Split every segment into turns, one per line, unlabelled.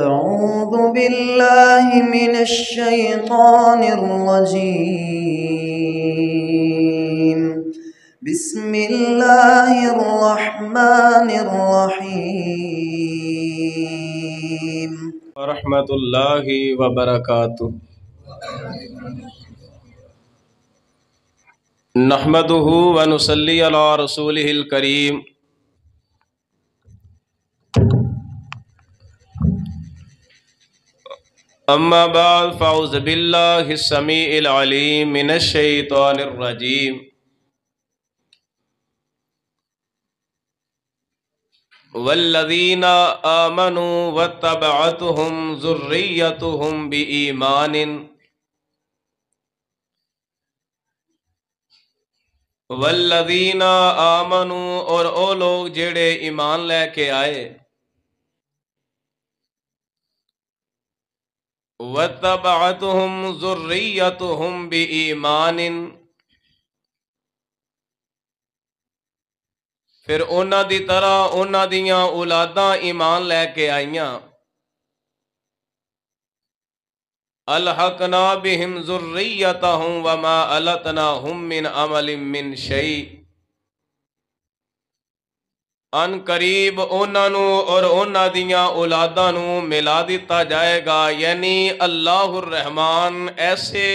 أعوذ بالله من الشيطان الرجيم. بسم الله الرحمن الرحيم.
ورحمۃ اللہ وبرکاتہ. نحمده ونصلی علی رسولہ الکریم. اما بعد فاعوذ باللہ السمیع العلیم من الشیطان الرجیم. والذین آمنوا واتبعتهم ذریتهم بإیمان والذین آمنوا اور او لوگ جڑے ایمان لے کے آئے وَاتَّبَعَتْهُمْ ذُرِّيَّتُهُمْ بِإِیمَانٍ پھر انہاں دی طرح انہاں دیاں اولاداں ایمان لے کے آئیاں الحقنا بہم ذُرِّيَّتَهُمْ وَمَا أَلَتْنَاهُمْ مِنْ عَمَلٍ مِّنْ شَيْءٍ ان قریب انہاں نو اور انہاں دیاں اولاداں نو ملا دیتا جائے گا، یعنی اللہ الرحمن ایسے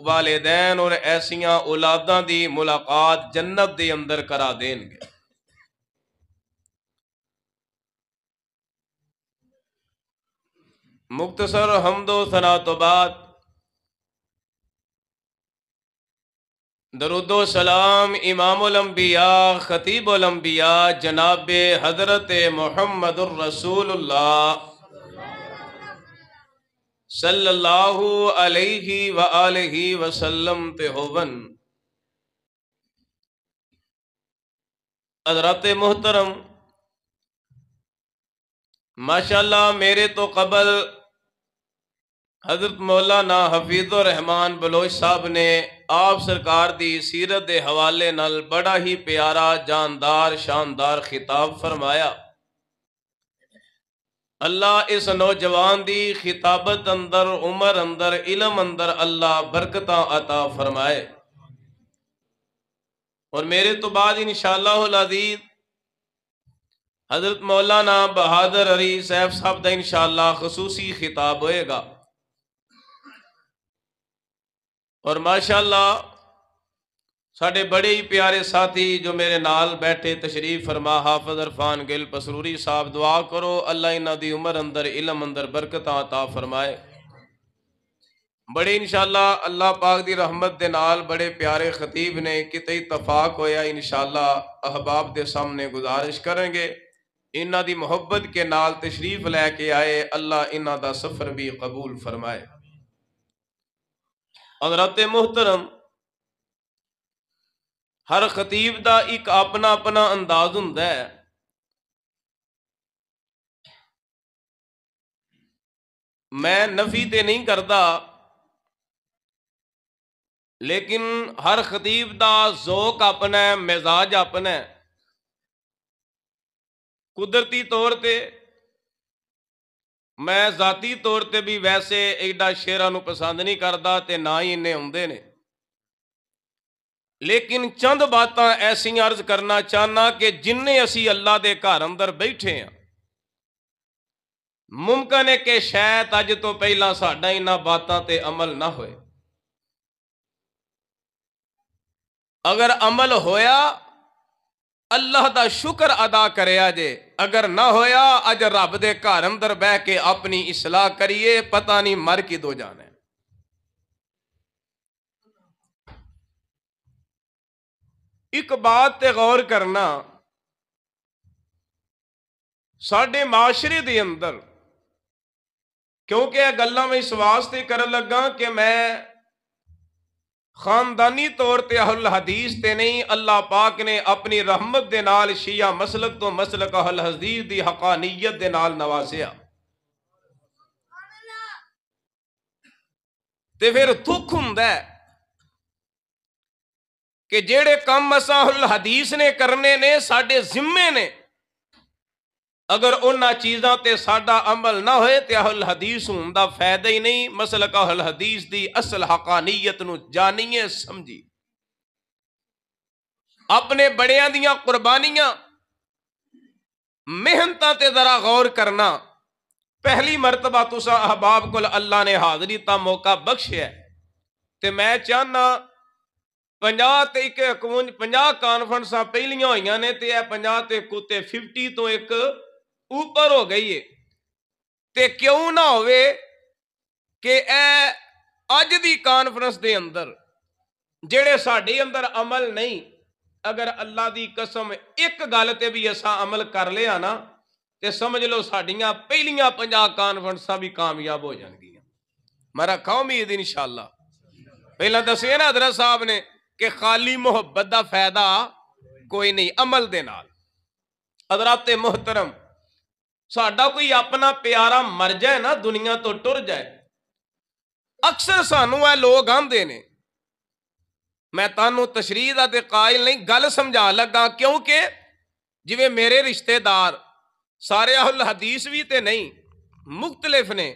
والدین اور ایسیاں اولاداں دی ملاقات جنت دے اندر کرا دیں گے۔ مختصر حمد و ثنا تو بعد درود و سلام امام الانبیاء خطیب الانبیاء جناب حضرت محمد الرسول اللہ صلی اللہ علیہ وآلہ وسلم تے ہوون۔ حضرات محترم، ماشاءاللہ میرے تو قبل حضرت مولانا حفیظ الرحمان بلوچ صاحب نے آپ سرکار دی سیرت دے حوالے نال بڑا ہی پیارا جاندار شاندار خطاب فرمایا۔ اللہ اس نوجوان دی خطابت اندر عمر اندر علم اندر اللہ برکتاں عطا فرمائے، اور میرے تو بعد انشاءاللہ العزیز حضرت مولانا بہادر علی صاحب صاحب دا انشاءاللہ خصوصی خطاب ہوئے گا، اور ماشاءاللہ ساڑھے بڑے ہی پیارے ساتھی جو میرے نال بیٹھے تشریف فرما حافظ عرفان گل پسروری صاحب، دعا کرو اللہ انہاں دی عمر اندر علم اندر برکتاں عطا فرمائے۔ بڑے انشاءاللہ اللہ پاک دی رحمت دے نال بڑے پیارے خطیب نے کتے اتفاق ہویا، انشاءاللہ احباب دے سامنے گزارش کریں گے انہاں دی محبت کے نال تشریف لے کے آئے، اللہ انہاں دا سفر بھی قبول فرمائے۔ حضرات محترم، ہر خطیب دا ایک اپنا اپنا انداز ہوندا ہے۔ میں نفی تے نہیں کردا، لیکن ہر خطیب دا ذوق اپنا ہے، مزاج اپنا ہے۔ قدرتی طور تے میں ذاتی طور تے بھی ویسے ایڈا شعراں نو پسند نہیں کردا تے نہ ہی انہیں ہوندے نے، لیکن چند باتاں ایسی عرض کرنا چاہنا کہ جنہیں اسی اللہ دے گھر اندر بیٹھے ہیں، ممکن ہے کہ شاید اج تو پہلا ساڈا انہاں باتاں تے عمل نہ ہوئے۔ اگر عمل ہویا اللہ دا شکر ادا کریا جے، اگر نہ ہویا اج رب دے گھر اندر بہ کے اپنی اصلاح کریے، پتہ نہیں مر کی دو جانا ہے۔ ایک بات تے غور کرنا، ساڈے معاشرے دے اندر، کیونکہ یہ گلاں میں اس واسطے کرن لگا کہ میں خاندانی طور تے اہل حدیث تے نہیں، اللہ پاک نے اپنی رحمت دے نال شیعہ مسلک تو مسلک اہل حدیث دی حقانیت دے نال نوازیا، تے پھر دکھ ہوندا ہے کہ جیڑے کم اساں اہل حدیث نے کرنے نے ساڈے ذمے نے، اگر انہاں چیزاں تے ساڈا عمل نہ ہوئے تے اہل حدیث ہون دا فائدہ ہی نہیں۔ مسلک اہل حدیث دی اصل حقانیت نو جانیے سمجھی، اپنے بڑیاں دیاں قربانیاں محنتاں تے ذرا غور کرنا۔ پہلی مرتبہ تساں احباب کو اللہ نے حاضری تا موقع بخشیا ہے تے میں چاہنا 50 کانفرنساں پہلیاں ہوئیاں نے تے 50 تے کتے 50 تو ایک اوپر ہو گئی ہے تے کیوں نہ ہوئے کہ اے اج دی کانفرنس دے اندر جڑے ساڈے اندر عمل نہیں، اگر اللہ دی قسم ایک گل تے بھی ایسا عمل کر لیا نا تے سمجھ لو ساڈیاں پہلیاں 50 کانفرنساں بھی کامیاب ہو جان گیا۔ میں رکھا امید انشاءاللہ۔ پہلا دسے نا حضرت صاحب نے کہ خالی محبت دا فائدہ کوئی نہیں، عمل دے نال۔ حضرات محترم، ساڈا کوئی اپنا پیارا مر جائے نا، دنیا تو ٹر جائے، اکثر سانو اے لوگ آندے نے، میں تانوں تشریح دا تے قائل نہیں، گل سمجھا لگا، کیونکہ جویں میرے رشتہ دار سارے اہل حدیث بھی تے نہیں، مختلف نے،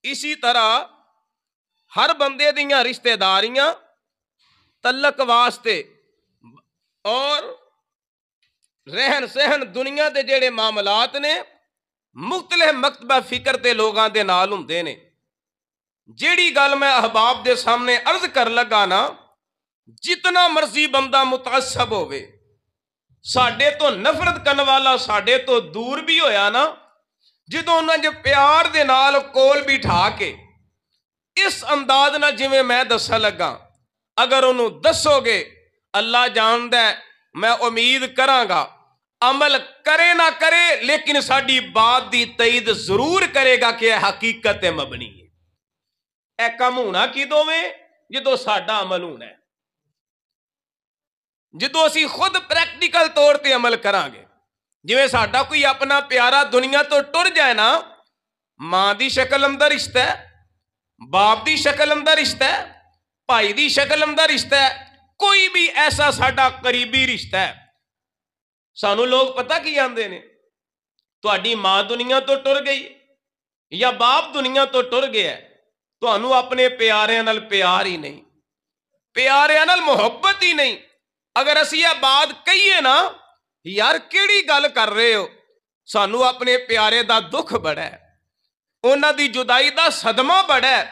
اسی طرح ہر بندے دیاں رشتہ داریاں تعلق واسطے اور رہن سہن دنیا دے جڑے معاملات نے مختلف مکتبہ فکر دے لوگاں دے نال ہوندے نے۔ جیڑی گل میں احباب دے سامنے عرض کر لگا نا، جتنا مرضی بندہ متعصب ہوئے، ساڈے تو نفرت کرن والا ساڈے تو دور بھی ہویا نا، جدوں انہاں جو پیار دے نال کول بٹھا کے اس انداز نہ جویں میں دسا لگا، اگر انہوں دسو گے اللہ جاندا ہے، میں امید کراں گا عمل کرے نہ کرے لیکن ساڈی بات دی تائید ضرور کرے گا کہ حقیقت مبنی ہے۔ اے کم ہونا کدوں میں؟ جدوں ساڈا عمل ہونا ہے، جدوں اسی خود پریکٹیکل طور تے عمل کران گے۔ جویں ساڈا کوئی اپنا پیارا دنیا تو ٹر جائے نا، ماں دی شکل اندر رشتہ ہے، باپ دی شکل اندر رشتہ ہے، بھائی دی شکل اندر رشتہ ہے، کوئی بھی ایسا ساڈا قریبی رشتہ ہے، سانو لوگ پتہ کی آندے نے، تہاڈی ماں دنیا تو ٹر گئی یا باپ دنیا تو ٹر گیا ہے، تہانوں اپنے پیاریاں نال پیار ہی نہیں، پیاریاں نال محبت ہی نہیں۔ اگر اسی یہ بات کہیے نا، یار کیڑی گل کر رہے ہو، سانو اپنے پیارے دا دکھ بڑا ہے، انہاں دی جدائی دا صدمہ بڑا ہے،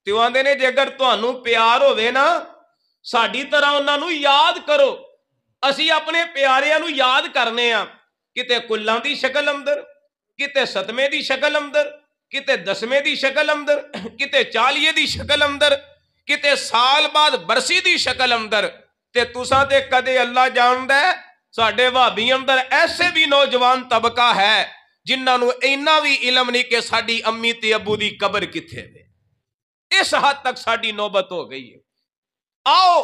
تو آندے نے جے اگر تہانوں پیار ہوئے نا، ساڈی طرح انہاں نو یاد کرو۔ اسی اپنے پیاریاں نو یاد کرنے ہاں، کتے کلاں دی شکل اندر، کتے ستمے دی شکل اندر، کتے دسمے دی شکل اندر، کتے 40 دی شکل اندر، کتے سال بعد برسی دی شکل اندر۔ تے تساں تے کدے اللہ جاندا ہے ساڈے وہابی اندر ایسے بھی نوجوان طبقہ ہے جنہاں نو اینا بھی علم نہیں کہ ساڈی امی تے ابو دی قبر کتھے ہے۔ اس حد تک ساڈی نوبت ہو گئی ہے۔ آؤ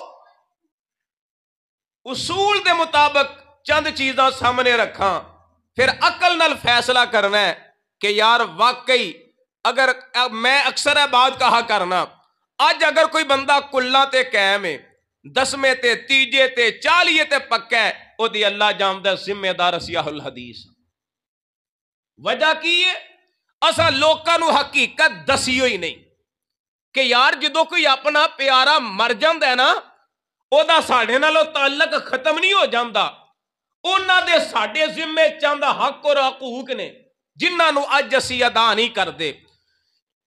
اصول دے مطابق چند چیزاں سامنے رکھاں، پھر عقل نال فیصلہ کرنا ہے کہ یار واقعی اگر میں اکثر بات کہا کرنا، آج اگر کوئی بندہ کلاں تے قائم ہے، دسمے تے تیجے تے 40 تے پکا ہے، او دی اللہ جاندا ذمہ دار اسی اہل حدیث۔ وجہ کی ہے؟ اساں لوکاں نو حقیقت دسی ہوئی نہیں کہ یار جدوں کوئی اپنا پیارا مر جاندا ہے نا، او دا ساڈے نالوں تعلق ختم نہیں ہو جاندا، انہاں دے ساڈے ذمے چند حق اور حقوق نے جنہاں نو اج اسی ادا نہیں کردے۔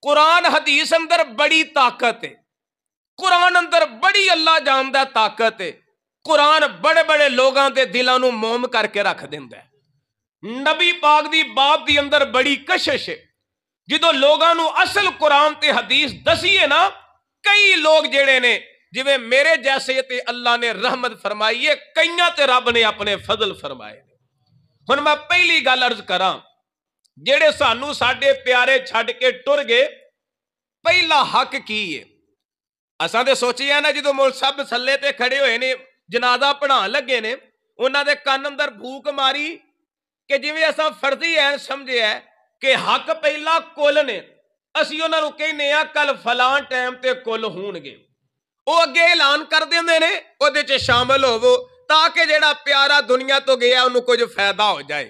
قرآن حدیث اندر بڑی طاقت ہے، قرآن اندر بڑی اللہ جاندا طاقت ہے، قرآن بڑے بڑے لوگاں دے دلاں نو موم کر کے رکھ دیندا ہے۔ نبی پاک دی بات دی اندر بڑی کشش ہے، جدو لوگاں نو اصل قرآن تے حدیث دسیے نا، کئی لوگ جڑے نے جویں میرے جیسے تے اللہ نے رحمت فرمائی ہے، کئیاں تے رب نے اپنے فضل فرمائے۔ ہن میں پہلی گل عرض کراں، جڑے سانو ساڈے پیارے چھڈ کے ٹر گئے، پہلا حق کی ہے؟ اساں تے سوچیا نا جدو مول سب سلے تے کھڑے ہوئے نے، جنازہ پڑھان لگے نے، انہاں دے کان اندر بھوک ماری کہ جویں اساں فرضی عین سمجھے ہے کہ حق پہلا کل نے، اسی انہاں نو کہنے آ کل فلاں ٹائم تے کل ہون گے، او اگے اعلان کر دیندے نے، او دے چ شامل ہوو تاکہ جیڑا پیارا دنیا تو گیا انہوں کچھ فائدہ ہو جائے۔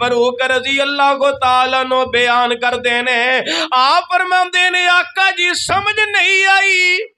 فاروق رضی اللہ تعالیٰ عنہ بیان کر دینے آپ فرماندے نے آقا جی سمجھ نہیں آئی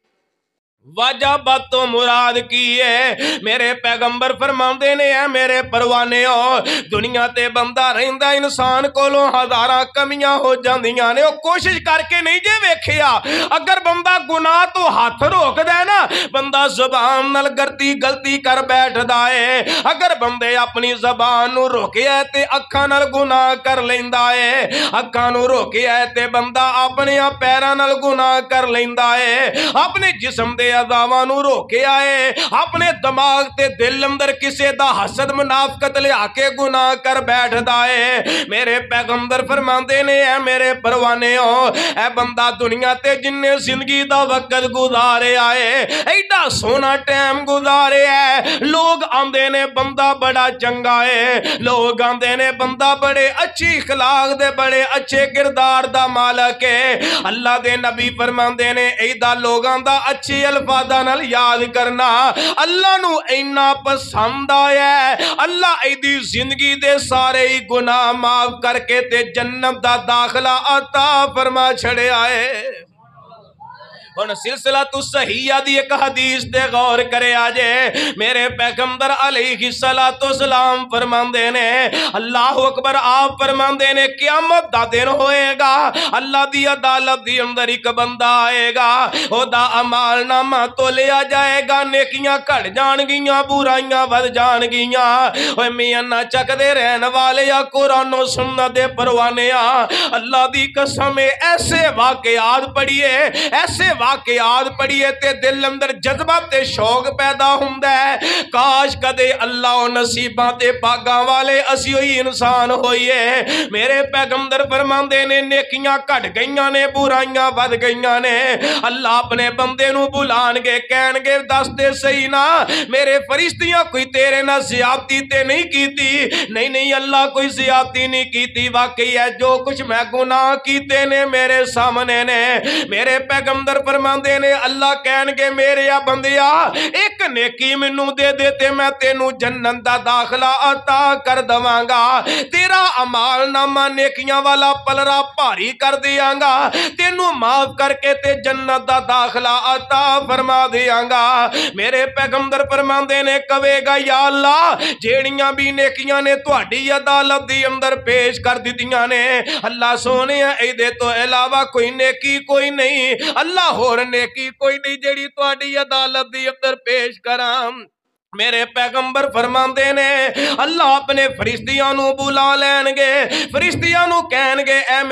واجبات تو مراد کی ہے میرے پیغمبر فرماندے نے اے میرے پروانے ہو دنیا تے بندہ رہندا انسان کولوں ہزاراں کمیاں ہو جاندیاں نے او کوشش کر کے نہیں جے ویکھیا اگر بندہ گناہ تو ہاتھ روک دے نا بندہ زبان نال غلطی کر بیٹھدا ہے اگر بندے اپنی زبان نو روکیا تے اکھاں نال گناہ کر لیندا ہے اکھاں نو روکیا تے بندہ اپنے پیراں نال گناہ کر لیندا ہے اپنے جسم دے اعضاء نو روکے آئے اپنے دماغ تے دل اندر کسے دا حسد منافقت لے آکے گناہ کر بیٹھ دائے میرے پیغمبر فرماندے نے اے میرے پروانے ہو اے بندہ دنیا تے جننے زندگی دا وقت گزارے آئے ایڈا سونا ٹائم گزارے ہے لوگ آندے نے بندہ بڑا چنگا ہے لوگ آندے نے بندہ بڑے اچھی اخلاق دے بڑے اچھے کردار دا مالک ہے اللہ دے نبی فرماندے نے ایڈا لوگاں دا اچھی الفاظاں نال یاد کرنا اللہ نو اینا پسند آیا ہے اللہ ایدی زندگی دے سارے ہی گناہ معاف کر کے تے جنت دا داخلہ عطا فرما چھڑے آئے ان سلسلہ تو صحیحہ دی ایک حدیث دے غور کرے آجے میرے پیغمبر علیہ السلام فرماندے نے اللہ اکبر آپ فرماندے نے قیامت دا دن ہوئے گا اللہ دی عدالت دی اندر ایک بندہ آئے گا او دا عمال نامہ تو لیا جائے گا نیکیاں کٹ جان گیاں برائیاں ود جان گیاں اوہ میاں نہ چک دے رہن والے یا قرآن و سنت دے پروانیا اللہ دی قسم ایسے واقعات پڑھیے ایسے واقعات پڑھیے تے دل اندر جذبہ تے شوق پیدا ہوندہ ہے کاش کدے اللہ و نصیبہ تے پاگاں والے اسی ہوئی انسان ہوئیے میرے پیغمبر فرماندے نے نیکیاں کٹ گئیاں نے برائیاں ود گئیاں نے اللہ اپنے بندے نو بلان گے کہن گے دس دے صحیح نا میرے فرشتیاں کوئی تیرے نہ زیادتی تے نہیں کیتی نہیں اللہ کوئی زیادتی نہیں کیتی واقعی ہے جو کچھ میں گناہ کیتے نے میرے سامنے نے میرے پیغمبر فرماندے نے اللہ کہن گے میرے بندیا ایک نیکی منو دے دیتے میں تینو جنت دا داخلہ عطا کر دواں گا تیرا عمال نامہ نیکیاں والا پلرا پاری کر دیاں گا تینو معاف کر کے تے جنت دا داخلہ عطا فرما دیاں گا میرے پیغمبر فرماندے نے کہے گا یا اللہ جیڑیاں بھی نیکیاں نے تہاڈی عدالت دی اندر پیش کر دتیاں نے اللہ سونے اے دے تو علاوہ کوئی نیکی کوئی نہیں اللہ ہور نیکی کوئی نہیں جیڑی تہاڈی عدالت دی اندر پیش کراں میرے پیغمبر فرماندے نے اللہ اپنے فرشتیاں نو بلا لین گے فرشتیاں نو کہن گے اے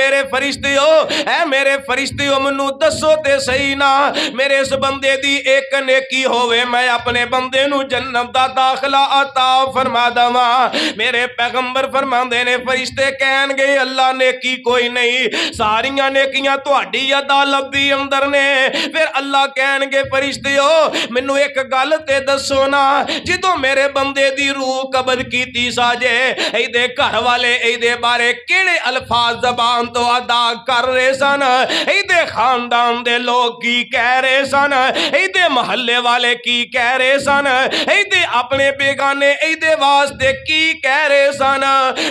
میرے فرشتیو منو دسو تے صحیح نا میرے اس بندے دی ایک نیکی ہوئے میں اپنے بندے نو جنت دا داخلہ عطا فرما دواں میرے پیغمبر فرماندے نے فرشتے کہن گے اللہ نیکی کوئی نہیں ساریاں نیکیاں تہاڈی عدالت دی اندر نے پھر اللہ کہن گے فرشتیو منو ایک گل تے دسو نا جدو میرے بندے دی روح قبض کیتی ساجے ای دے گھر والے ای دے بارے کیڑے الفاظ زبان تو ادا کر رہے سن ای دے خاندان دے لوگ کی کہہ رہے سن ای دے محلے والے کی کہہ رہے سن ای دے اپنے بیگانے ای دے واسطے کی کہہ رہے سن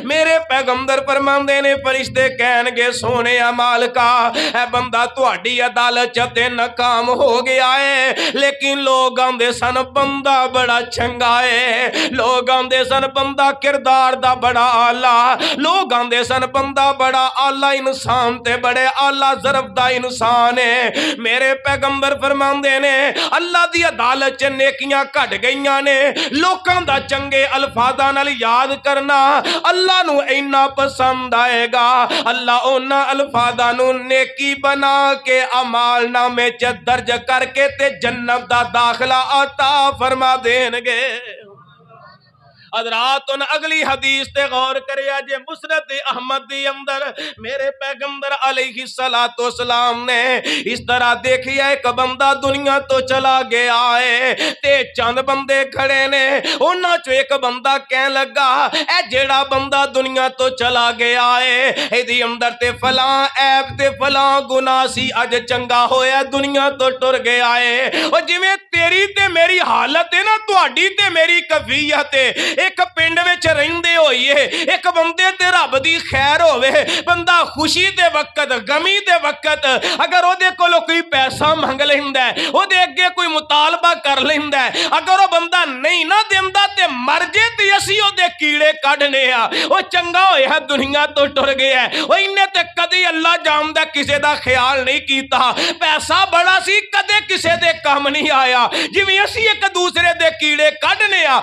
میرے پیغمبر فرماندے نے فرشتے کہن گے سونے مالکا اے بندہ تہاڈی عدالت تے ناکام ہو گیا ہے لیکن لوگ آندے سن بندہ بڑا چنگا ہے لوگ آندے سن بندہ کردار دا بڑا آلہ لوگ آندے سن بندہ بڑا آلہ انسان تے بڑے آلہ ظرف دا انسان ہے میرے پیغمبر فرماندے نے اللہ دی عدالت چ نیکیاں کٹ گئیاں نے لوکاں دا چنگے الفاظاں نال یاد کرنا اللہ نو اینا پسند آئے گا اللہ اونا الفاظاں نو نیکی بنا کے اعمال نامے چ درج کر کے تے جنت دا داخلہ عطا فرما دین گے حضرات ان اگلی حدیث تے غور کرے آجے مسند احمد دی اندر میرے پیغمبر علیہ السلام نے اس طرح دیکھیا ایک بندہ دنیا تو چلا گیا ہے تے چند بندے کھڑے نے انہاں چو ایک بندہ کہن لگا اے جیڑا بندہ دنیا تو چلا گیا ہے اے دی اندر تے فلاں عیب تے فلاں گناہ سی اج چنگا ہویا دنیا تو ٹر گیا ہے اور جویں تیری تے میری حالت ہے نا تہاڈی تے میری کیفیت ہے ایک پنڈ وچ رہندے ہوئیے ایک بندے تے رب دی خیر ہوے بندہ خوشی دے وقت غمی دے وقت اگر او دے کولوں کوئی پیسہ منگ لیندا ہے او دے اگے کوئی مطالبہ کر لیندا ہے اگر او بندہ نہیں نہ دیندا تے مر جے تے اسی او دے کیڑے کڈنے آ او چنگا ہویا دنیا تو ٹر گیا ہے او انہیں تے کدی اللہ جاندا کسے دا خیال نہیں کیتا پیسہ بڑا سی کدے کسے دے کام نہیں آیا جویں اسی ایک دوسرے دے کیڑے کڈنے آ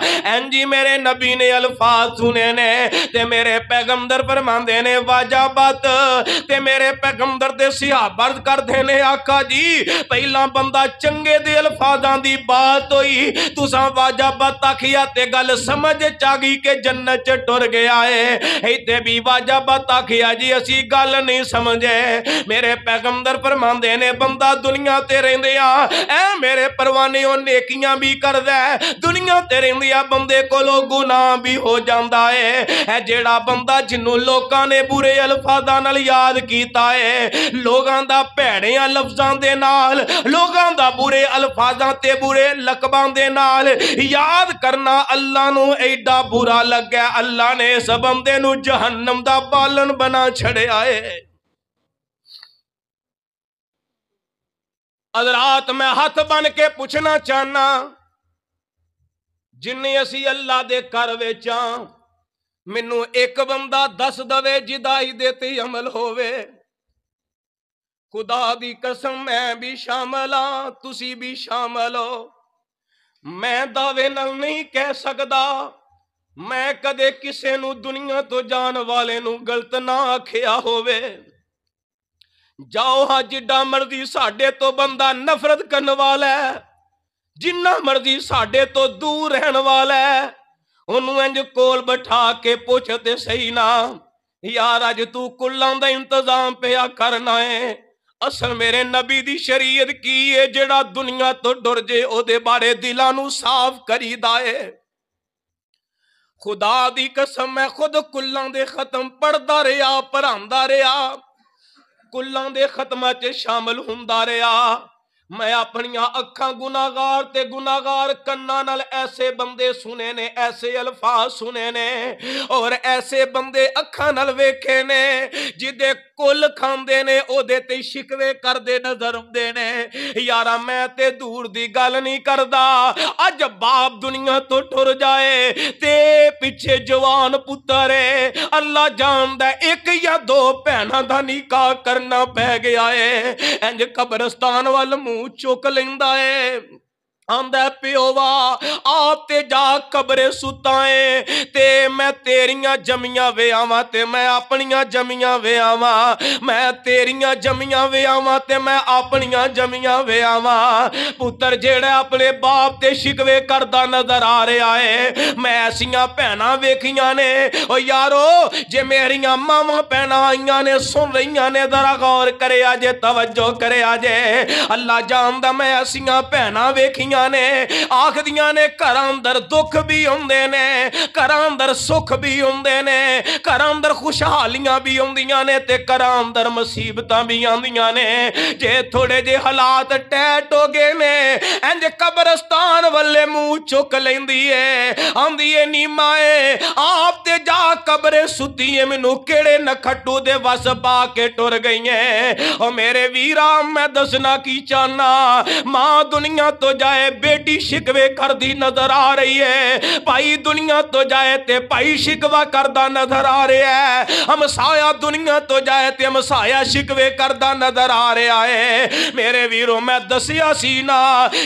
جی میرے نبی نے الفاظ سنے نے تے میرے پیغمبر فرماندے نے واجبات تے میرے پیغمبر دے صحابہ کر دینے آقا جی پہلا بندہ چنگے دے الفاظاں دی بات ہوئی تساں واجبات آکھیا تے گل سمجھ چاگی کہ جنت چ ٹر گیا ہے ایتھے بھی واجبات آکھیا جی اسی گل نہیں سمجھے میرے پیغمبر فرماندے نے بندہ دنیا تے رہندیا اے میرے پروانیوں نیکیاں بھی کردا ہے دنیا تے رہندیا بندے کولوں گناہ بھی ہو جاندا ہے اے جیڑا بندہ جنوں لوکاں نے برے الفاظاں نال یاد کیتا ہے لوگاں دا بھڑیاں لفظاں دے نال لوگاں دا برے الفاظاں تے برے لقباں دے نال یاد کرنا اللہ نو ایڈا برا لگا اللہ نے اس بندے نو جہنم دا بالن بنا چھڑیا ہے حضرات میں ہاتھ بن کے پوچھنا چاہنا جنہیں اسی اللہ دے کر وچاں مینوں ایک بندہ دس دوے جدائی دیتے عمل ہووے خدا دی قسم میں بھی شامل ہاں تسی بھی شامل ہو میں دعوے نال نہیں کہہ سکدا میں کدے کسے نو دنیا تو جان والے نو غلط نہ آکھیا ہووے جاؤ ہاں جڈا مرضی ساڈے تو بندہ نفرت کرن والا ہے جنہ مرضی ساڈے تو دور رہن والا ہے انہوں انج کول بٹھا کے پوچھتے صحیح نا یار اج تو کلاں دا انتظام پیا کرنا ہے اصل میرے نبی دی شریعت کی ہے جڑا دنیا تو ڈر جے او دے بارے دلاں نو صاف کریدا ہے خدا دی قسم میں خود کلاں دے ختم پڑھدا رہیا پڑھاندا رہیا کلاں دے ختمہ چ شامل ہوندا رہیا میں اپنیاں اکھاں گناہگار تے گناہگار کناں نال ایسے بندے سنے نے ایسے الفاظ سنے نے اور ایسے بندے اکھاں نال ویکھے نے جدے کل کھاندے نے او دے تے شکوے کردے نظر آندے نے یارا میں تے دور دی گل نہیں کردا اج باپ دنیا تو ٹر جائے تے پیچھے جوان پتر ہے اللہ جاندا ایک یا دو بہناں دا نکاح کرنا پہ گیا ہے انج قبرستان وال منہ چک لیندا ہے آندا پیووا آپ تے جا قبرے ستائیں تے میں تیریاں جمیاں ویاواں تے میں اپنیاں جمیاں ویاواں میں تیریاں جمیاں ویاواں تے میں اپنیاں جمیاں ویاواں پتر جیڑا اپنے باپ تے شکوے کردا نظر آ رہا ہے میں ایسیاں بہناں ویکھیاں نے او یارو جے میریاں ماواں بہناں آئیاں نے سن رہیاں نے ذرا غور کرے آجے توجہ کرے آجے اللہ جاندا میں ایسیاں بہناں ویکھیاں نے آکھ دیاں نے گھراں اندر دکھ بھی ہوندے نے گھراں اندر سکھ بھی ہوندے نے گھراں اندر خوشحالیاں بھی ہوندیاں نے تے گھراں اندر مصیبتاں بھی آندیاں نے جے تھوڑے جے حالات ٹیٹ ہو گئے نے انج قبرستان والے منہ چک لیندی ہے آندی ہے نیما ہے آپ تے جا قبرے ستی ہے مینوں کیڑے نکھٹو دے وس پا کے ٹر گئی ہیں او میرے ویرا میں دسنا کی چاہنا ماں دنیا تو جائے بیٹی شکوے کر دی نظر آ رہی ہے بھائی دنیا تو جائے تے بھائی شکوہ کردہ نظر آ رہا ہے ہمسایہ دنیا تو جائے تے ہمسایہ شکوے کردہ نظر آ رہا ہے میرے ویروں میں دسیا سینا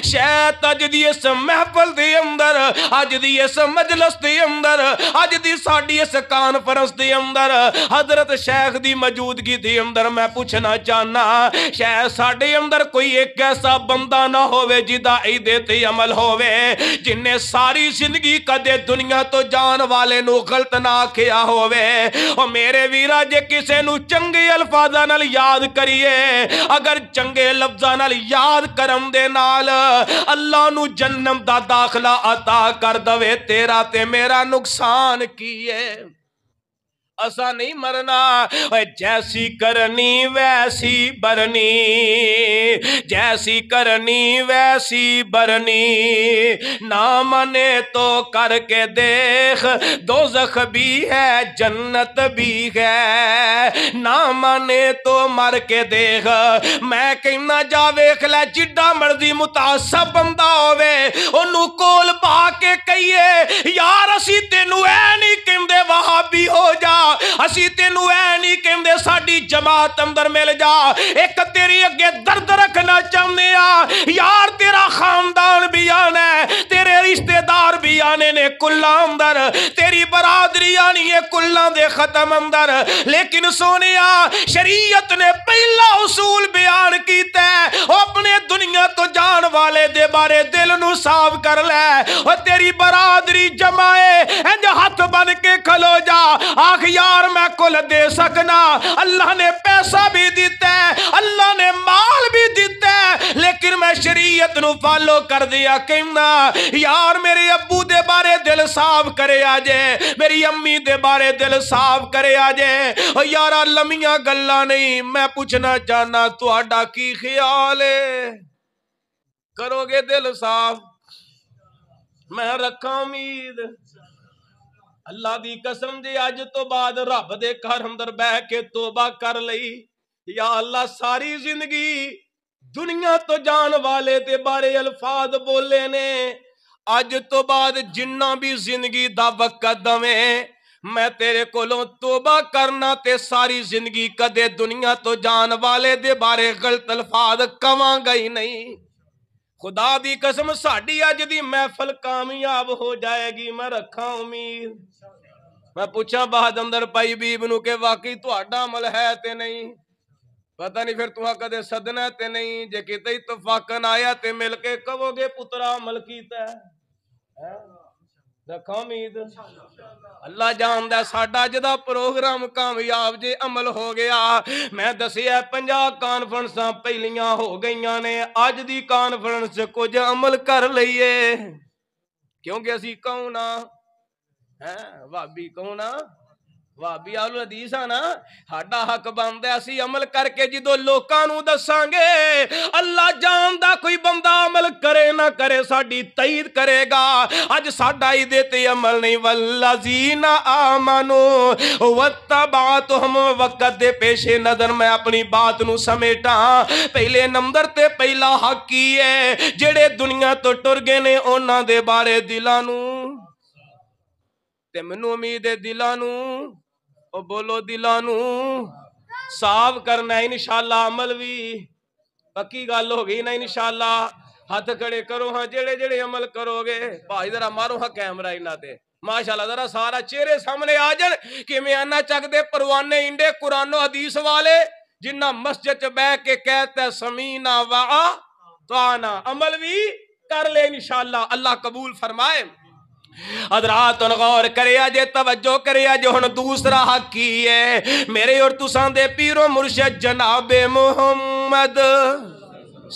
شاید اج دی اس محفل دے اندر اج دی اس مجلس دے اندر اج دی ساڈی اس کانفرنس دے اندر حضرت شیخ دی موجودگی دے اندر میں پوچھنا چاہنا شاید ساڈے اندر کوئی ایک ایسا بندہ نہ ہوئے جدا عیدے تے عمل ہوئے جن نے ساری زندگی کدے دنیا تو جان والے نو غلط نہ کیا ہوئے اور میرے ویرا جے کسے نو چنگے الفاظاں نال یاد کریے اگر چنگے لفظاں نال یاد کرم دے نال اللہ نو جنم دا داخلہ عطا کر دوے تیرا تے میرا نقصان کیے اسا نہیں مرنا، جیسی کرنی ویسی برنی، جیسی کرنی ویسی برنی، نہ مانے تو کر کے دیکھ، دوزخ بھی ہے جنت بھی ہے، نہ مانے تو مر کے دیکھ۔ میں کہنا جا ویکھ لے جڈا مرضی متعصب بندہ ہوئے، انہوں کول پا کے کہیے یار اسی تینوں اے نہیں کہندے وہابی ہو جا، اسی تینوں اے نہیں کہندے ساڈی جماعت اندر مل جا، ایک تیری اگے درد رکھنا چاہنے یار تیرا خاندان بھی آنا ہے، تیرے رشتہ دار بھی آنے نے کلہ اندر، تیری برادری آنی ہے کلہ دے ختم اندر، لیکن سونیا شریعت نے پہلا اصول بیان کیتا ہے، اپنے دنیا تو جان والے دے بارے دل نو صاف کر لے، اور تیری برادری جمائے انج ہاتھ بن کے کھلو جا، آخ یار میں کل دے سکنا، اللہ نے پیسہ بھی دیتا ہے، اللہ نے مال بھی دیتا ہے، لیکن میں شریعت نو فالو کر دیا کہنا یار میرے ابو دے بارے دل صاف کرے آجے، میری امی دے بارے دل صاف کرے آجے، اور یارا لمیاں گلہ نہیں، میں پوچھنا چاہنا تو آڈا کی خیال ہے، کرو گے دل صاف؟ میں رکھا امید اللہ دی قسم دے اج تو بعد رب دے گھر اندر بہ کے توبہ کر لئی، یا اللہ ساری زندگی دنیا تو جان والے دے بارے الفاظ بولے نے، اج تو بعد جنہ بھی زندگی دا وقت دویں میں تیرے کولوں توبہ کرنا تے ساری زندگی کدے دنیا تو جان والے دے بارے غلط الفاظ کواں گئی نہیں۔ خدا دی قسم ساڈی اج دی محفل کامیاب ہو جائے گی، میں رکھا امید۔ میں پوچھا بعد اندر پائی بیب نو کہ واقعی تہاڈا عمل ہے تے نہیں، پتہ نہیں پھر تہاں کدے سدنا تے نہیں، جے کتے اتفاقن آیا تے مل کے کہو گے پترا عمل کیتا ہے، رکھا امید۔ اللہ جاندہ ساڈا جدا پروگرام کامیاب جے عمل ہو گیا، میں دسیا 50 کانفرنساں پہلیاں ہو گئیاں نے، اج دی کانفرنس کچھ عمل کر لئیے، کیونکہ اسی کہونا وابی کہونا وابی آلو حدیث آنا ہاڈا حق بندہ اسی عمل کر کے جدو لوکاں نو دساں گے، اللہ جاندا کوئی بندہ عمل کرے نہ کرے ساڈی تائید کرے گا، اج ساڈا ہی دیتے عمل نہیں، والذین آمنوا واتبعتہم، وقت دے پیش نظر میں اپنی بات نو سمیٹاں، پہلے نمبر تے پہلا حق کی ہے جڑے دنیا تو ٹر گئے نے انہاں دے بارے دلاں نو تے منو امید دلانو او بولو دلانو صاف کرنا ہے، انشاءاللہ عمل بھی پکی گل ہو گئی نا انشاءاللہ، ہاتھ کھڑے کرو ہاں جڑے جڑے عمل کرو گے، بھائی ذرا مارو ہاں کیمرہ انہاں تے ماشاءاللہ، ذرا سارا چہرے سامنے آ جن کہ میں آنا چک دے پروانے انڈے قرآن و حدیث والے جنہ مسجد چ بہ کے کہتا ہے سمینا وَأَطَعْنَا، عمل بھی کر لے انشاءاللہ، اللہ قبول فرمائے۔ حضرات غور کرے آجے توجہ کرے آجے ہن دوسرا حق کی ہے میرے اور تسان دے پیر و مرشد جناب محمد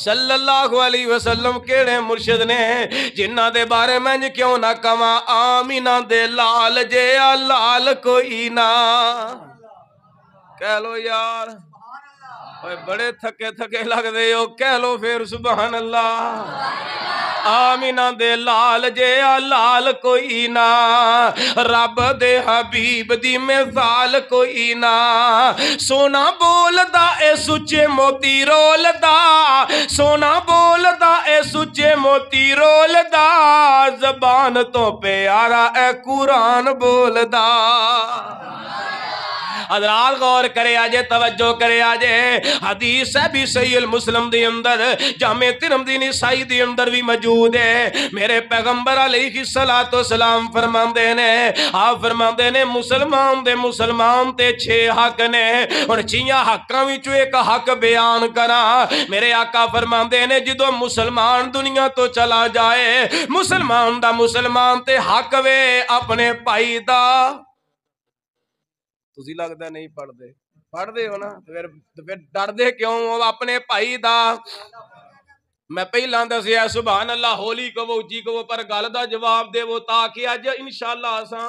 صلی اللہ علیہ وسلم کیڑے مرشد نے جنہ دے بارے میں کیوں نہ کما آمینہ دے لال جے لال کوئی نہ کہہ لو یار بڑے تھکے تھکے لگ دے ہو کہہ لو پھر سبحان اللہ آمینہ دے لال جے لال کوئی نہ رب دے حبیب دی مثال کوئی نہ سونا بول دا اے سچے موتی رول دا سونا بول دا اے سچے موتی رول دا زبان تو پیارا اے قرآن بول دا حضرات غور کرے آجے توجہ کرے آجے حدیث ہے بھی صحیح المسلم دی اندر جامع ترمذی نسائی دی اندر بھی موجود ہے میرے پیغمبر علیہ السلام فرماندے نے آپ فرماندے نے مسلمان تے 6 حق نے اور 6 حقاں وچوں ایک حق بیان کرا میرے آقا فرماندے نے جدو مسلمان دنیا تو چلا جائے مسلمان دا مسلمان تے حق وے اپنے بھائی دا تسی لگدا نہیں پڑھ دے ہو نا پھر ڈر دے کیوں اپنے بھائی دا میں پہلا دسیا سبحان اللہ ہولی کو اچھی کو پر گل دا جواب دے وہ تاکہ اج انشاءاللہ اساں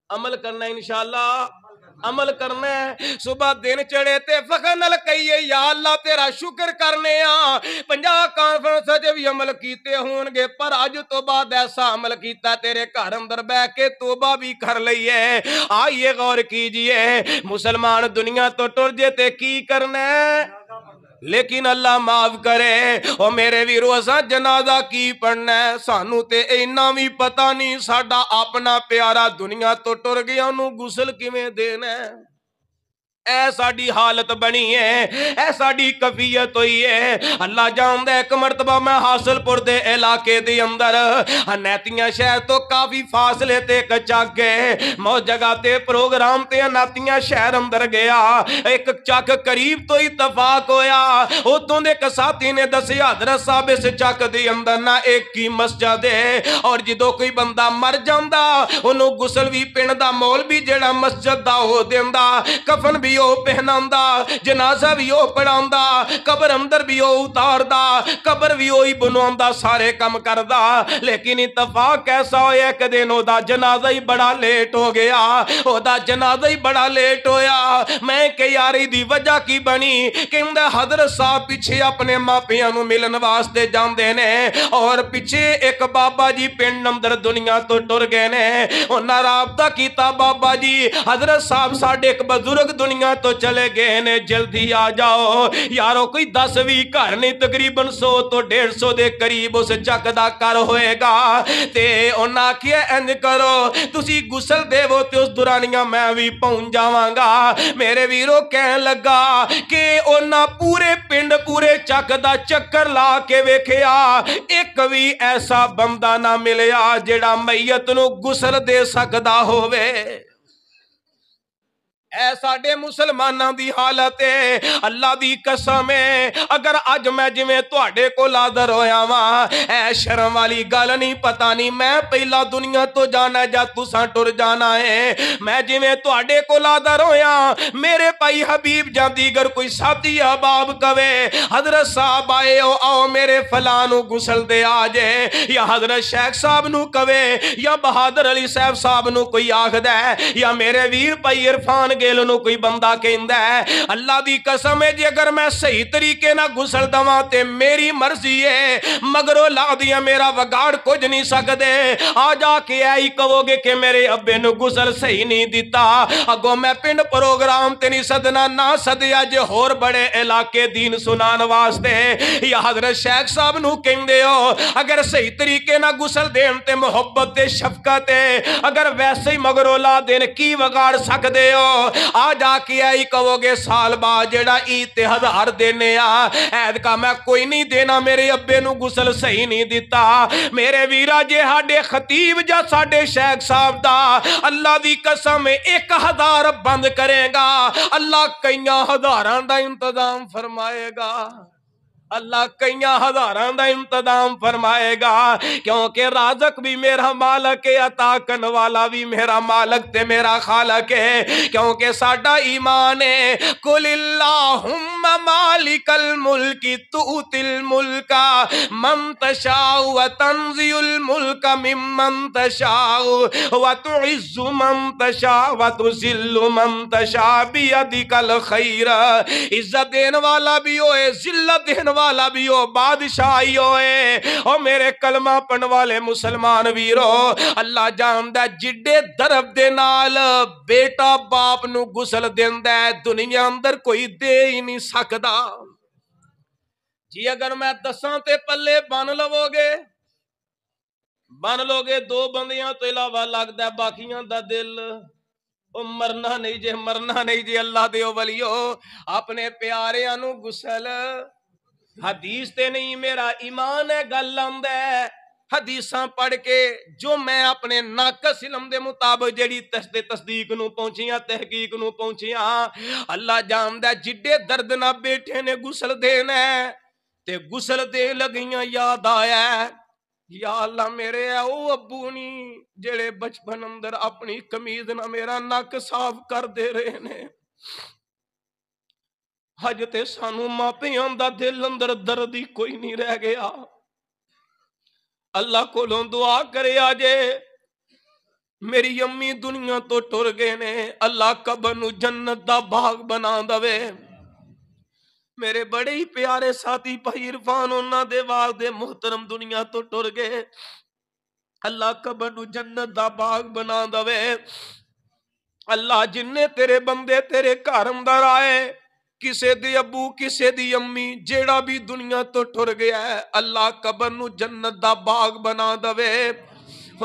عمل کرنا انشاءاللہ عمل کرنا ہے صبح دن چڑھے تے فخر نال کہیے یا اللہ تیرا شکر کرنے 50 کانفرنس وچ بھی عمل کیتے ہون گے پر اج تو بعد ایسا عمل کیتا تیرے گھر اندر بیٹھ کے توبہ بھی کر لئیے آئیے غور کیجئے مسلمان دنیا تو ٹر جے تے کی کرنا ہے لیکن اللہ معاف کرے او میرے ویرو اساں جنازہ کی پڑھنا ہے سانو تے اینا بھی پتہ نہیں ساڈا اپنا پیارا دنیا تو ٹر گیا انہوں غسل کیویں دینا ہے اے ساڈی حالت بنی ہے اے ساڈی کفیت ہوئی ہے اللہ جاندا ہے ایک مرتبہ میں حاصل پور دے علاقے دے اندر نیتیاں شہر تو کافی فاصلے تے ایک چک ہے میں جگہ تے پروگرام تے نیتیاں شہر اندر گیا ایک چک قریب تو اتفاق ہویا اتوں دے ایک ساتھی نے دسیا حضرت صاحب اس چک دے اندر نہ ایک کی مسجد ہے اور جدوں کوئی بندہ مر جاندا انہوں غسل بھی پیندا مول بھی جڑا مسجد دا ہو دیندا کفن بھی او پہناندا جنازہ بھی او پڑھاندا قبر اندر بھی او اتاردا قبر بھی اوہی بنواندا سارے کم کردا لیکن اتفاق کیسا ہویا کہ دن او دا جنازہ ہی بڑا لیٹ ہو گیا او دا جنازہ ہی بڑا لیٹ ہویا میں کہ یاری دی وجہ کی بنی کہ اندہ حضرت صاحب پیچھے اپنے ماپیاں نو ملن واسطے جاندے نے اور پیچھے ایک بابا جی پنڈ اندر دنیا تو ٹر گئے نے انہاں رابطہ کیتا بابا جی حضرت صاحب ساڈے ایک بزرگ دنیا تو چلے گئے نے جلدی آ جاؤ یارو کوئی 10-20 گھر نہیں تقریباً 100 تو 150 دے قریب اس چک دا کر ہوئے گا تے انہاں کیا انج کرو تسی غسل دے وہ تے اس دورانیاں میں بھی پہنچ جاواں گا میرے ویرو کہن لگا کہ انہاں پورے پنڈ پورے چک دا چکر لا کے ویکھیا ایک بھی ایسا بندہ نہ ملیا جڑا میت نو غسل دے سکدا ہووے اے ساڈے مسلماناں دی حالت ہے اللہ دی قسم ہے اگر اج میں جویں تواڈے کول حاضر ہویا واں اے شرم والی گل نہیں پتہ نہیں میں پہلا دنیا تو جانا جا تساں ٹر جانا ہے میں جویں تواڈے کول حاضر ہویا میرے بھائی حبیب جاں دیگر کوئی ساتھی احباب کہے حضرت صاحب آئے ہو آؤ میرے فلاں نو غسل دے آ جے یا حضرت شیخ صاحب نو کہے یا بہادر علی صاحب صاحب نو کوئی آکھدا ہے یا میرے ویر بھائی عرفان گیل نو کوئی بندہ کہندا ہے اللہ دی قسم ہے جی اگر میں صحیح طریقے نہ غسل دواں تے میری مرضی ہے مگرو لا دیا میرا وگاڑ کچھ نہیں سکدے آ جا کے آئی کہو گے کہ میرے ابے نو غسل صحیح نہیں دیتا اگو میں پنڈ پروگرام تے نہیں سدنا نہ سدیا جے ہور بڑے علاقے دین سنان واسطے یا حضرت شیخ صاحب نو کہندے ہو اگر صحیح طریقے نہ غسل دین تے محبت تے شفقت اگر ویسے ہی مگرو لا دین کی وگاڑ سکدے ہو آ جا کے آئی کہو گے سال بعد جڑا عید تے 1000 دینے عید کا میں کوئی نہیں دینا میرے ابے نو غسل صحیح نہیں دیتا میرے ویرا جے ہاڈے خطیب جا ساڈے شیخ صاحب دا اللہ دی قسم 1000 بند کرے گا اللہ کئیاں ہزاراں دا انتظام فرمائے گا اللہ کئیاں ہزاراں دا انتظام فرمائے گا کیونکہ رازق بھی میرا مالک ہے عطا کرنے والا بھی میرا مالک تے میرا خالق ہے کیونکہ ساڈا ایمان ہے قل اللہم مالک الملک تؤتی الملک من تشاء وتنزع الملک ممن تشاء وتعز من تشاء وتذل من تشاء بیدک الخیر عزت دین والا بھی ہوئے ذلت دین والا بھی ہو بادشاہی ہوئے او میرے کلمہ پڑھن والے مسلمان ویرو اللہ جاندا جڈے درب دے نال بیٹا باپ نو غسل دیندا ہے دنیا اندر کوئی دے ہی نہیں سکدا جی اگر میں دساں تے پلے بن لو گے 2 بندیاں تو علاوہ لگدا ہے باقیاں دا دل او مرنا نہیں جے اللہ دے ولیو اپنے پیاریاں نو غسل حدیث تے نہیں میرا ایمان ہے گل آندا ہے حدیثاں پڑھ کے جو میں اپنے ناقص علم دے مطابق جڑی تصدیق نو پہنچیاں تحقیق نو پہنچیاں اللہ جاندا ہے جڈے درد نہ بیٹھے نے غسل دینا ہے تے غسل دے لگیاں یاد آیا ہے یا اللہ میرے او ابو نہیں جڑے بچپن اندر اپنی قمیض نہ میرا نک صاف کر دے رہے نے حج تے سانو ماپیاں دا دل اندر درد ہی کوئی نہیں رہ گیا اللہ کولوں دعا کرے آجے میری امی دنیا تو ٹر گئے نے، اللہ قبر نو جنت دا باغ بنا دے۔ میرے بڑے ہی پیارے ساتھی بھائی عرفان انہاں دے والدے محترم دنیا تو ٹر گئے، اللہ قبر نو جنت دا باغ بنا دے۔ اللہ جن نے تیرے بندے تیرے گھر اندر آئے، کسے دی ابو کسے دی امی جیڑا بھی دنیا تو ٹر گیا ہے، اللہ قبر نو جنت دا باغ بنا دے۔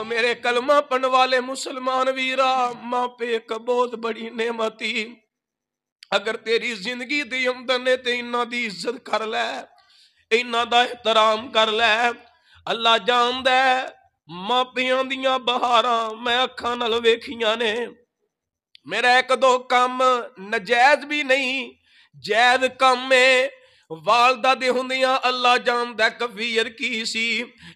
میرے کلمہ پڑھن والے مسلمان ویرا، ماں پہ ایک بہت بڑی نعمتی، اگر تیری زندگی دی اندر نے تے انہاں دی عزت کر لے، انہاں دا احترام کر لے۔ اللہ جاندا ہے ماں پیاں دیاں بہاراں میں اکھاں نال ویکھیاں نے، میرا ایک دو کام نجائز بھی نہیں، جائز کام میں والدہ دے ہوندیاں اللہ جاندا کفیت کی سی،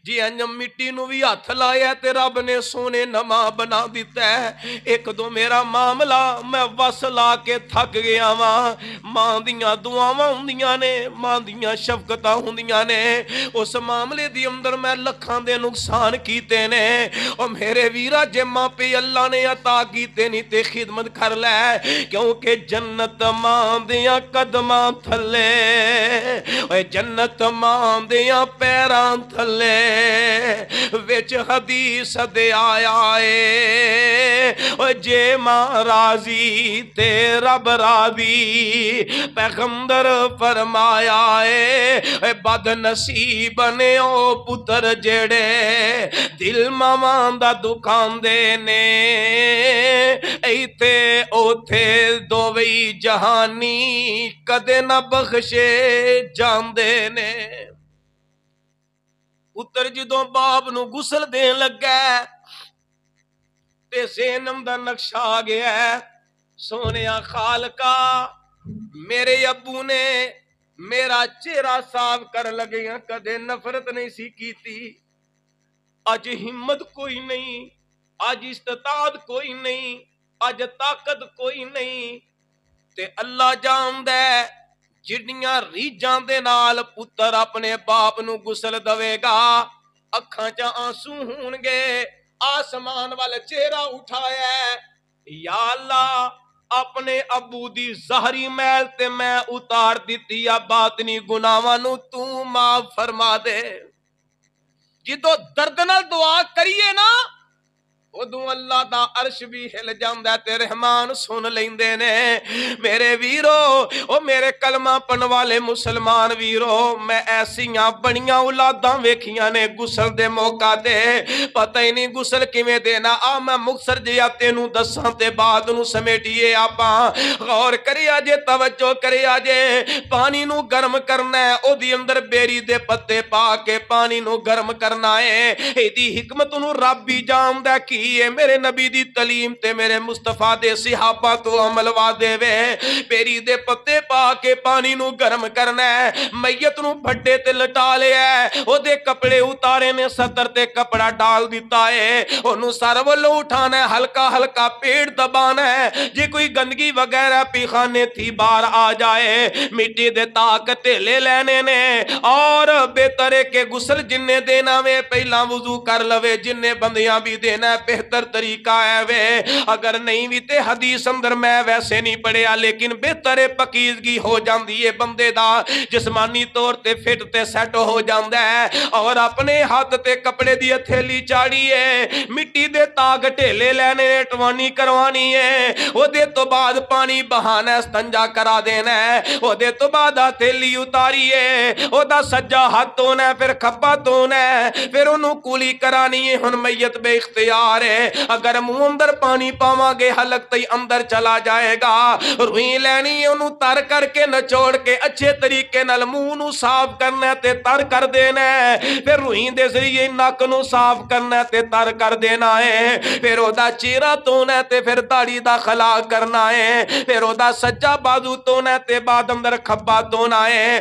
جی انج مٹی نو بھی ہاتھ لایا تے رب نے سونے نما بنا دیتا ہے۔ ایک دو میرا معاملہ میں وس لا کے تھک گیا واں، ماں دیاں دعاواں ہوندیاں نے، ماں دیاں شفقتاں ہوندیاں نے، اس معاملے دی اندر میں لکھاں دے نقصان کیتے نے۔ او میرے ویرا جے ماں پہ اللہ نے عطا کیتے نہیں تے خدمت کر لے، کیونکہ جنت ماں دیاں قدماں تھلے، اے جنت ماں دیاں پیراں تھلے، وچ حدیث دے آیا اے، اے جے ماں راضی تے رب راضی، پیغمبر فرمایا اے بد نصیب نے او پتر جڑے دل ماواں دا دکان دے نے، ایتھے اوتھے دوویں جہانی کدے نہ بخشے جاندے نے۔ پتر جدوں باپ نو غسل دین لگا تے ذہن دا نقشہ آ گیا ہے، سونیا خالقا میرے ابو نے میرا چہرہ صاف کر لگیاں کدے نفرت نہیں سی کیتی، اج ہمت کوئی نہیں، اج استطاعت کوئی نہیں، اج طاقت کوئی نہیں، تے اللہ جاندا ہے جڑیاں ریجاں دے نال پتر اپنے باپ نو غسل دے گا، اکھاں چ آنسو ہون گے، آسمان وال چہرہ اٹھایا ہے، یا اللہ اپنے ابو دی ظاہری میل تے میں اتار دتی یا باطنی گناہاں نو تو معاف فرما دے۔ جدوں درد نال دعا کریے نا ادوں اللہ دا عرش بھی ہل جاندا تے رحمان سن لیندے نے۔ میرے ویرو او میرے کلمہ پڑھن والے مسلمان ویرو، میں ایسیاں بڑیاں اولاداں ویکھیاں نے غسل دے موقع تے پتہ ہی نہیں غسل کیویں دینا، آ میں مختصر جیا تینوں دساں تے بعد نو سمیٹیے آپاں، غور کریا جے توجہ کریا جے، پانی نو گرم کرنا ہے، او دی اندر بیری دے پتے پا کے پانی نو گرم کرنا ہے، ایدی حکمت نو رب بھی جاندا کی میرے نبی دی تعلیم تے میرے مصطفیٰ دے صحابہ تو عمل وادے وے، بیری دے پتے پا کے پانی نو گرم کرنا ہے، میت نو بھڈے تے لٹا لیا ہے، او دے کپڑے اتارے نے، سطر تے کپڑا ڈال دیتا ہے، انہوں سر ولو اٹھانا ہے، ہلکا ہلکا پیٹ دبانا ہے، جی کوئی گندگی وغیرہ پیخانے تھی بار آ جائے، مٹی دے تاک ٹیلے لینے نے، اور بہتر ہے کہ غسل جننے دینا وے پہلا وضو کر لوے، جننے بندیاں بھی دینا ہے بہتر طریقہ ہے وے، اگر نہیں بھی تے حدیث اندر میں ویسے نہیں پڑھیا، لیکن بہتر پاکیزگی ہو جاندی ہے بندے دا، جسمانی طور تے فٹ تے سیٹ ہو جاندا ہے، اور اپنے ہاتھ تے کپڑے دی ہتھیلی چاڑی ہے، مٹی دے تاگ ٹھیلے لینے ٹوانی کروانی ہے، او دے تو بعد پانی بہانا ہے، استنجا کرا دینا ہے، او دے تو بعد ہتھیلی اتاری ہے، او دا سجا ہاتھ ہونا ہے، پھر کھپا ہونا ہے، پھر انہوں کولی کرانی ہے، ہن میت بے اختیار ہے، اگر منہ اندر پانی پاواں گے حلق تے اندر چلا جائے گا، روئی لینی ہے انہوں تر کر کے نچوڑ کے اچھے طریقے نال منہ نو صاف کرنا ہے تے تر کر دینا ہے، پھر روئی دے ذریعے ناک نو صاف کرنا ہے تے تر کر دینا ہے، پھر او دا چہرہ تونا ہے تے پھر داڑھی دا خلا کرنا ہے، پھر او دا سجا بازو تونا ہے تے بعد اندر کھبا تونا ہے،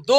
2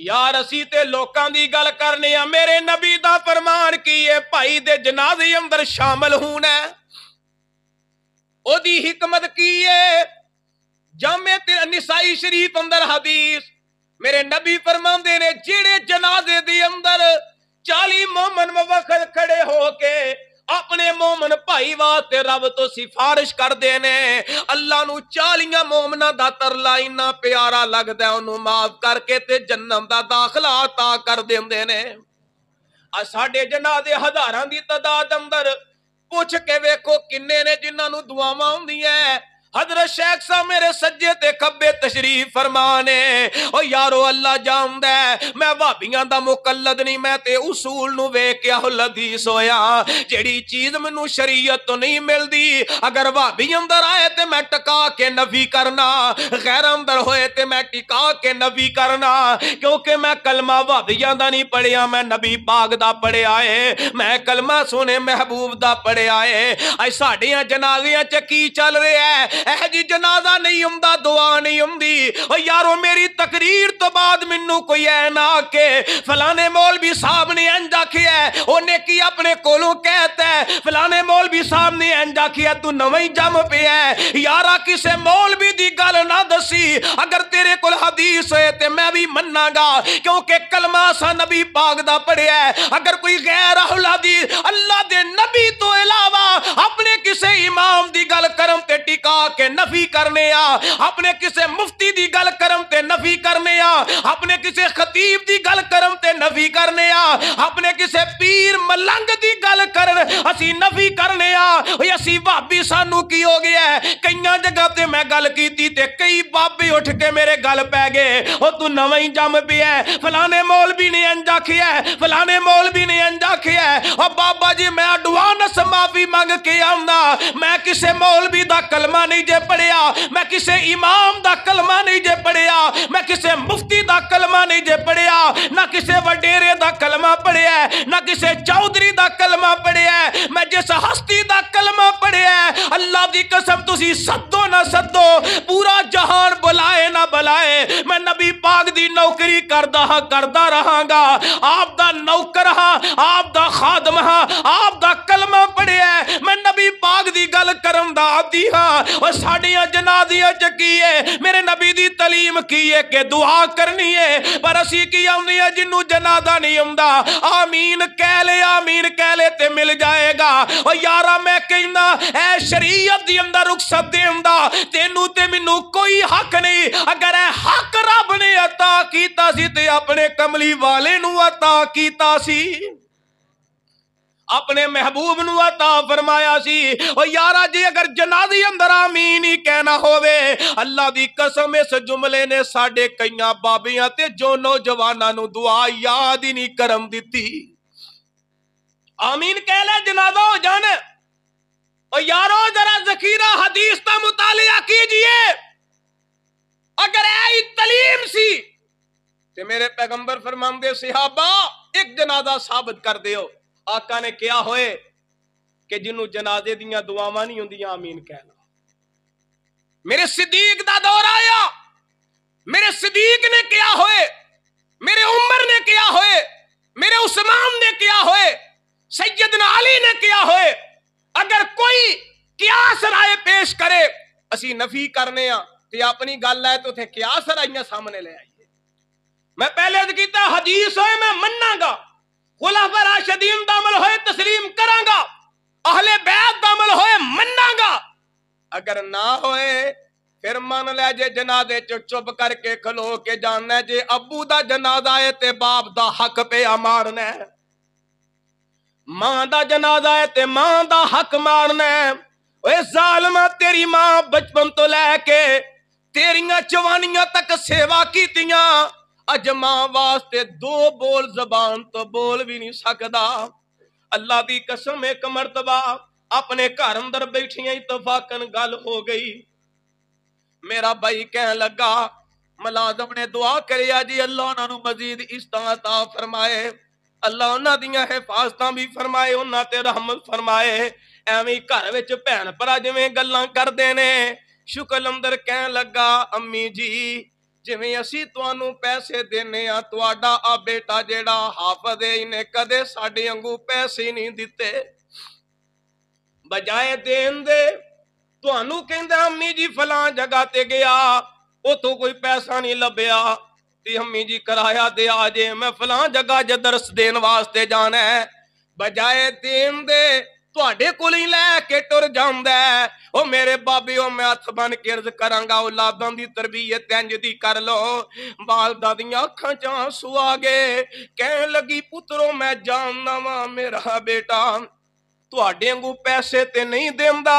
یار اسی تے لوکاں دی گل کرنے ہیں. میرے نبی دا فرمان کی ہے بھائی دے جنازے اندر شامل ہونا ہے. او دی حکمت کی ہے جامع نسائی شریف اندر حدیث میرے نبی فرماندے نے جڑے جنازے دی اندر 40 مومن وقت کھڑے ہو کے اپنے مومن بھائی واسطے رب تو سفارش کر دے نے اللہ نو 40 مومناں دا ترلا اینا پیارا لگدا ہے انہوں معاف کر کے تے جنت دا داخلہ عطا کر دیندے نے. ساڈے جنازے ہزاراں دی تعداد اندر پوچھ کے ویکھو کنے نے جنہاں نو دعاواں ہوندیاں. حضرت شیخ صاحب میرے سجے تے کھبے تشریف فرمانے. او یارو اللہ جاندا ہے میں وہابیاں دا مقلد نہیں میں تے اصول نو ویکھ کے اہل حدیث ہویا. جیڑی چیز مینوں شریعت تو نہیں ملدی اگر وہابی اندر آئے تے میں ٹکا کے نفی کرنا, غیر اندر ہوئے تے میں ٹکا کے نفی کرنا, کیونکہ میں کلمہ وہابیاں دا نہیں پڑھیا میں نبی پاک دا پڑھیا ہے. میں کلمہ سونے محبوب دا پڑھیا ہے. اے ساڈیاں جنازیاں چ کی چل رہا ہے اے جی جنازہ نہیں ہوندا دعا نہیں ہوندی. او یارو میری تقریر تو بعد منو کوئی اے نہ کہ فلانے مولوی صاحب نے انج آکھیا ہے اونے کی اپنے کولوں کہتا ہے فلانے مولوی صاحب نے انج آکھیا تو نویں جم پیا ہے. یارا کسے مولوی دی گل نہ دسی اگر تیرے کول حدیث ہے تے میں بھی مننا گا کیونکہ کلمہ سا نبی پاک دا پڑھیا ہے. اگر کوئی غیر اہل حدیث اللہ دے نبی تو علاوہ اپنے کسے امام دی گل کرم تے ٹکا کے نفی کرنے آ, اپنے کسے مفتی دی گل کرم تے نفی کرنے آ, اپنے کسے خطیب دی گل کرم تے نفی کرنے آ, اپنے کسے پیر ملنگ دی گل کرن اسی نفی کرنے آ. اسی بابی سانو کی ہو گیا ہے کئیاں جگہ تے میں گل کیتی تے کئی بابی اٹھ کے میرے گل پہ گئے او تو نویں جم پیا ہے فلانے مولوی نے انج آکھیا ہے فلانے مولوی نے انج آکھیا ہے. او بابا جی میں ایڈوانس معافی مانگ کے آؤنا میں کسے مولوی دا کلمہ نہیں جے پڑھیا میں کسے امام دا کلمہ نہیں جے پڑھیا میں کسے مفتی دا کلمہ نہیں جے پڑھیا نہ کسے وڈیرے دا کلمہ پڑھیا ہے نہ کسے چودھری دا کلمہ پڑھیا ہے. میں جس ہستی دا کلمہ پڑھیا ہے اللہ دی قسم تسی سدو نہ سدو پورا جہان بلائے نہ بلائے میں نبی پاک دی نوکری کردا رہاں گا. آپ دا نوکر ہاں آپ دا خادم ہاں آپ دا کلمہ پڑھیا ہے میں نبی پاک دی گل کرم دا عادی ہاں. اور ساڈیاں جنازیاں چ کی ہے میرے نبی دی تعلیم کی ہے کہ دعا کرنی ہے پر اسی کی آونی ہے جنوں جنازہ نہیں ہوندا آمین کہہ لے تے مل جائے گا. اور یارا میں کہنا اے شریعت دی اندر رخصت دیندا تینوں تے مینوں کوئی حق نہیں. اگر اے حق رب نے عطا کیتا سی تے اپنے کملی والے نوں عطا کیتا سی اپنے محبوب نو عطا فرمایا سی. او یارا جی اگر جنازے اندر آمین ہی کہنا ہووے اللہ دی قسم اس جملے نے ساڈے کئیاں بابیاں تے جو نوجواناں نو دعا یاد ہی نہیں کرم دتی. آمین کہہ لے جنازہ ہو جانا. او یارو ذرا ذخیرہ حدیث کا مطالعہ کیجئے اگر ایئی تعلیم سی تے میرے پیغمبر فرماندے صحابہ ایک جنازہ ثابت کر دیو. آقا نے کیا ہوئے کہ جنہوں جنازے دیاں دعاواں نہیں ہوندیاں آمین کہنا. میرے صدیق دا دور آیا میرے صدیق نے کیا ہوئے میرے عمر نے کیا ہوئے میرے عثمان نے کیا ہوئے سیدنا علی نے کیا ہوئے. اگر کوئی قیاس رائے پیش کرے اسی نفی کرنے ہاں تے اپنی گل ہے تو تھے قیاس رائیاں سامنے لے آئیے. میں پہلے کیتا حدیث ہوئے میں مننا گا خلفاء راشدین دا عمل ہوئے تسلیم کراں گا اہل بیت دا عمل ہوئے مننا گا. اگر نہ ہوئے پھر من لے جے جنازے چپ کر کے کھلو کے جاننا جے ابو دا جنازہ ہے تے باپ دا حق پہ مارنا ہے ماں دا جنازہ ہے تے ماں دا حق مارنا ہے. اے ظالمہ تیری ماں بچپن تو لے کے تیریاں جوانیاں تک سیوا کیتیاں اج ماں واسطے 2 بول زبان تو بول بھی نہیں سکدا. اللہ دی قسم ایک مرتبہ اپنے گھر اندر بیٹھیاں اتفاقاً گل ہو گئی. میرا بھائی کہنے لگا ملازم نے دعا کریا جی اللہ انہاں نو مزید عطا فرمائے اللہ انہاں دیاں حفاظتاں بھی فرمائے انہاں تے رحمت فرمائے. ایویں گھر وچ بہن بھرا جویں گلاں کردے نے شکل اندر کہنے لگا امی جی ਜਿਵੇਂ ਅਸੀਂ ਤੁਹਾਨੂੰ ਪੈਸੇ ਦੇਨੇ ਆ, ਤੁਹਾਡਾ ਆ ਬੇਟਾ ਜਿਹੜਾ ਹਾਫਜ਼ ਹੈ ਇਹਨੇ ਕਦੇ ਸਾਡੇ ਵਾਂਗੂ ਪੈਸੇ ਨਹੀਂ ਦਿੱਤੇ। ਬਜਾਏ ਦੇਣ ਦੇ ਤੁਹਾਨੂੰ ਕਹਿੰਦਾ ਅੰਮੀ ਜੀ ਫਲਾਂ ਜਗ੍ਹਾ ਤੇ ਗਿਆ, ਉਥੋਂ ਕੋਈ ਪੈਸਾ ਨਹੀਂ ਲੱਭਿਆ, ਤੇ ਅੰਮੀ ਜੀ ਕਿਰਾਇਆ ਦੇ ਆ ਜੇ, ਮੈਂ ਫਲਾਂ ਜਗ੍ਹਾ ਜ ਦਰਸ ਦੇਣ ਵਾਸਤੇ ਜਾਣਾ ਹੈ। ਬਜਾਏ ਦੇਣ ਦੇ ਤੁਹਾਡੇ ਕੋਲ ਹੀ ਲੈ ਕੇ ਟੁਰ ਜਾਂਦਾ। ਉਹ ਮੇਰੇ ਬਾਬਿਓ ਮੈਂ ਹੱਥ ਬਨ ਕੇ ਅਰਜ਼ ਕਰਾਂਗਾ, ਔਲਾਦਾਂ ਦੀ ਤਰਬੀਅਤ ਇੰਜ ਦੀ ਕਰ ਲੋ। ਵਾਲਦਾ ਦੀਆਂ ਅੱਖਾਂ ਚ ਆਂਸੂ ਆ ਗਏ, ਕਹਿਣ ਲੱਗੀ ਪੁੱਤਰੋ ਮੈਂ ਜਾਣਦਾ ਵਾਂ ਮੇਰਾ ਬੇਟਾ ਤੁਹਾਡੇ ਵਾਂਗੂ ਪੈਸੇ ਤੇ ਨਹੀਂ ਦਿੰਦਾ,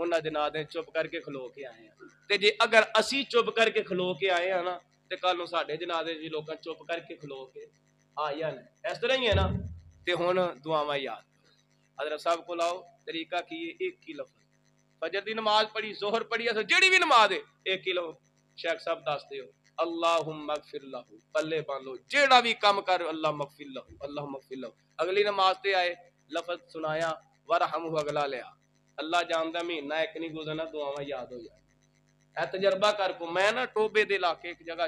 انہاں دے نال چپ کر کے کھلو کے آئے ہیں تے جے اگر اسی چپ کر کے کھلو کے آئے ہیں نا تے کل نوں ساڈے جنازے جی لوکاں چپ کر کے کھلو کے آ جان اس طرح ہی ہے نا تے ہن دعاواں یاد حضرت صاحب کو لاؤ طریقہ کی ایک ہی لفظ فجر دی نماز پڑھی ظہر پڑھی اصل جیڑی بھی نماز ہے ایک ہی لفظ شیخ صاحب دس دیو اللہم اغفر لہ پلے بان لو جیڑا بھی کام کر اللہ مغفر لہ اللہم اغفر لہ اگلی نماز تے آئے لفظ سنایا ورحمہ اگلا لیا اللہ جاندا مہینہ ایک نہیں گزرنا دعاواں یاد ہو جائے اے تجربہ کر کو میں نا ٹوبے دے علاقے ایک جگہ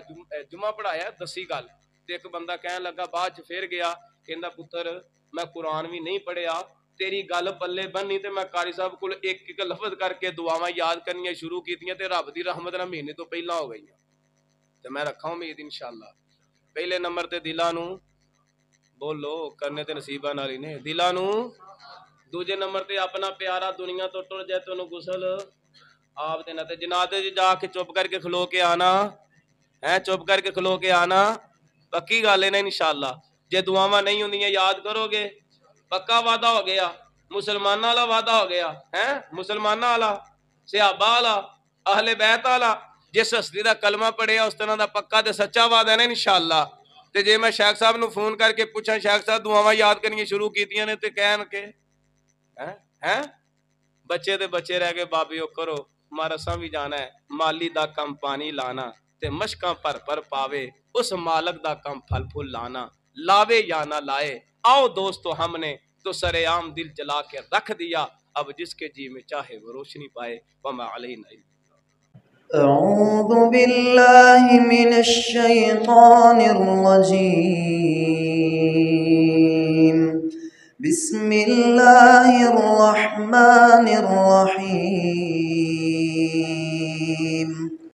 جمعہ پڑھایا دسی گل تے ایک بندہ کہن لگا بعد چ پھر گیا کہندا پتر میں قرآن بھی نہیں پڑھیا تیری گل پلے بننی تے میں قاری صاحب کول ایک ایک لفظ کر کے دعاواں یاد کرنیاں شروع کیتیاں تے رب دی رحمت نال مہینے تو پہلا ہو گئیاں تے میں رکھا امید انشاءاللہ پہلے نمبر تے دلاں نوں بولو کرنے تے نصیباں نال ہی نے دلاں نوں دوجے نمبر تے اپنا پیارا دنیا تو ٹر جائے تے اونوں غسل آپ دینا تے جنازے جا کے چپ کر کے کھلو کے آنا ہے چپ کر کے کھلو کے آنا پکی گل ہے نا انشاءاللہ جے دعاواں نہیں ہوندیاں یاد کرو گے پکا وعدہ ہو گیا مسلماناں والا وعدہ ہو گیا ہے مسلماناں والا صحابہ والا اہل بیت والا جس ہستی دا کلمہ پڑھیا اس طرح دا پکا تے سچا وعدہ ہے نا انشاءاللہ تے جے میں شیخ صاحب نو فون کر کے پوچھاں شیخ صاحب دعاواں یاد کرنی شروع کیتیاں نے تے کہن کے ہیں بچے دے بچے رہ گئے بابیو کرو مارا سا بھی جانا ہے مالی دا کم پانی لانا تے مشکاں پر پاوے اس مالک دا کم پھل پھول لانا لاوے یا نہ لائے آؤ دوستو ہم نے تو سر عام دل جلا کے رکھ دیا اب جس کے جی میں چاہے وہ روشنی پائے وما علینا
أعوذ بالله من الشيطان الرجيم بسم الله الرحمن الرحيم